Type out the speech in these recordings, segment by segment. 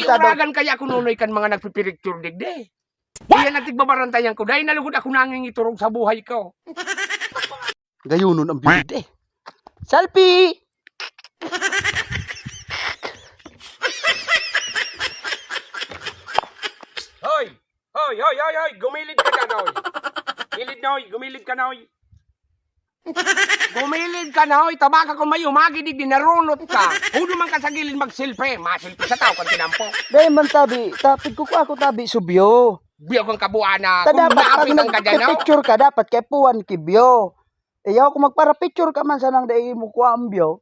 Uragan kaya ako nunoy kan mga nagpipiricture digde. Iyan ang tigbabarantayan ko. Dahil nalugod ako nanging iturog sa buhay ko. Gayunon ang bibig Selfie! Hoy! Hoy! Hoy! Hoy! Hoy! Gumilid ka dyan, hoy! Gilid na, hoy! Gumilid ka na, hoy! Gumilid ka na, hoy! Tabaka ko may umagidig, dinarunot ka! Hudo man ka sa gilid magsilpe! Masilpe sa tao kang tinampo! Dahil man tabi, tapid ko ako tabi subyo. Biyo kang kabuan na Ta kung dapat pag naapitan ka dyan, no? nagpicture ka, dapat kay puwan kibyo. Ayaw kung magpara-picture ka man sa nang dahil mo ko ambyo.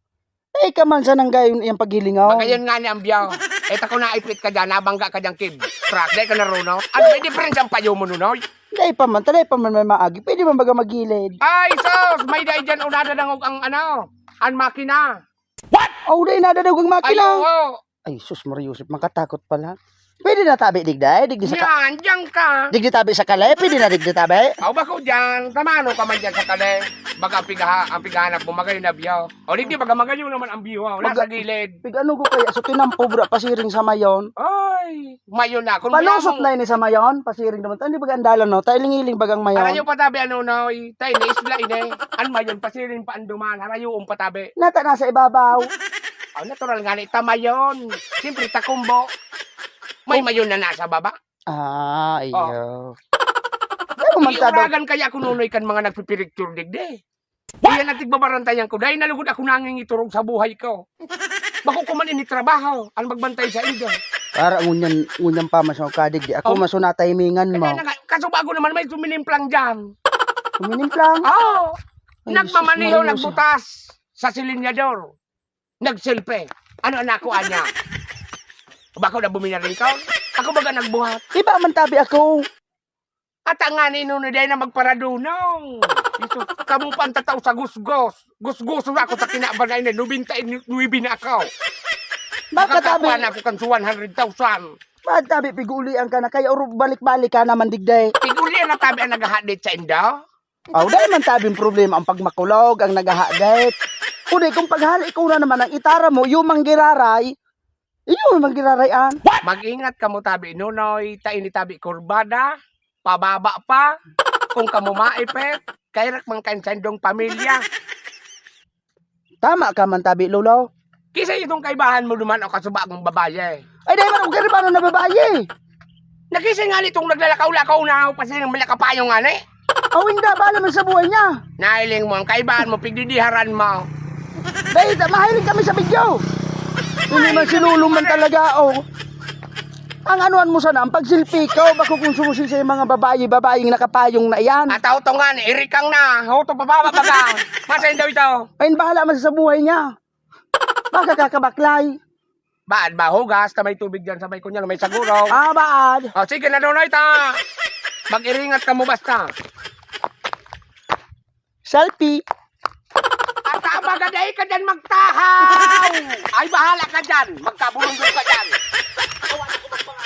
Eh ka man sa nang gayon yung paghilingaw. Magayon nga ni Ambiyaw. Eto ko naipit ka dyan, nabangga ka dyan, kid. Track, dahil ka naruno. Ano may difference ang payo mo nun, hoy? Dahil pa man may maagi. Pwede man baga magilid. Ay, sos! May dahil dyan unada ng ang ano, ang makina. Oh, dahil nadadagong Ay, makina. oo. Ay, sus Mariusip, makatakot pala. Pwede na tabi digday, digdi sa Yan, dyan ka. digdi tabi sa kalay, pwede na digdi tabi. Aw bako dyan, tamano ka man dyan sa kale. Baga ang pigahanap mo, magayon na biyaw. O di baga magayon naman ang biyaw, nasa gilid. Pig ano ko kaya, so tinampo bra pasiring sa mayon. Ay, mayon na. Kung Palusot na ini sa mayon, pasiring naman. Hindi baga andalan no, tailing-iling bagang mayon. Harayo patabi ano na, tayo na isla ine. An mayon, pasirin pa anduman, harayo patabi. Nata nasa ibabaw. Aw, natural nga ni tamayon. Siyempre takumbo. May mayon na nasa baba. Ah, iyo. Ano man tado? Iuragan kaya ako nunoy kan mga nagpipiricture digde. Iyan ang tigbabarantayan ko. Dahil nalugod ako nanging iturog sa buhay ko. Bako ko man initrabaho. Ang magbantay sa inyo. Para ngunyan pa masaw kadig di ako masuna timingan mo. Kaso bago naman may suminimplang dyan. Kuminimplang. Oo. Ay, Nagmamaniho, sus, Maria, nagbutas sa silinyador. Nagsilpe. Ano anak ko anya? Bako na buminarin ka? Ako baga nagbuhat. Iba man tabi ako. At ang nga ni Nunoy dahil na magparadunong. Ito, kamu pa ang tataw sa gusgos. Gusgos na ako sa kinabanay na nuwibin na ako. Bakit tabi? Makakakuha na ako kan 100,000. Bakit tabi pigulian ka na kaya uro balik-balik ka naman digday. Tiguli na tabi ang naghahadit sa indaw. Aw dahil man tabing problema ang pagmakulog, ang nagahadit. Kundi kung paghali ko na naman ang itara mo, yung manggiraray, yung manggirarayan. Mag-ingat ka mo tabi Nunoy, taini tabi kurbada, pababa pa, kung kamo maipet, kairak mang kansandong pamilya. Tama ka man tabi, lolo. Kisa itong kaibahan mo duman o kasubagong babaye. Ay dahil man ako karibano na babae. Nakisa nga nitong naglalakaw-lakaw na ako kasi nang malakapayong nga ni. Aw hindi, bala man sa buhay niya. Nailing mo, ang kaibahan mo, pigdidiharan mo. Dahil mahilig kami sa video. Hindi man sinulong man talaga, oh. Ang anuan mo sana, ang pagsilpi ko, bako kung sumusi sa mga babaeng nakapayong na yan. At auto nga ni, irikang na, auto pababa baga. Masayin daw ito. Ayun, bahala man sa buhay niya. Baka kakabaklay. Baad ba, hugas, na may tubig dyan sa may kunya, may saguro. Ah, baad. O, sige na doon ta. Mag-iringat ka mo basta. Selfie. At abagaday ka dyan magtahaw. Ay, bahala ka dyan. Magkabulong ka dyan. Awan ako magpang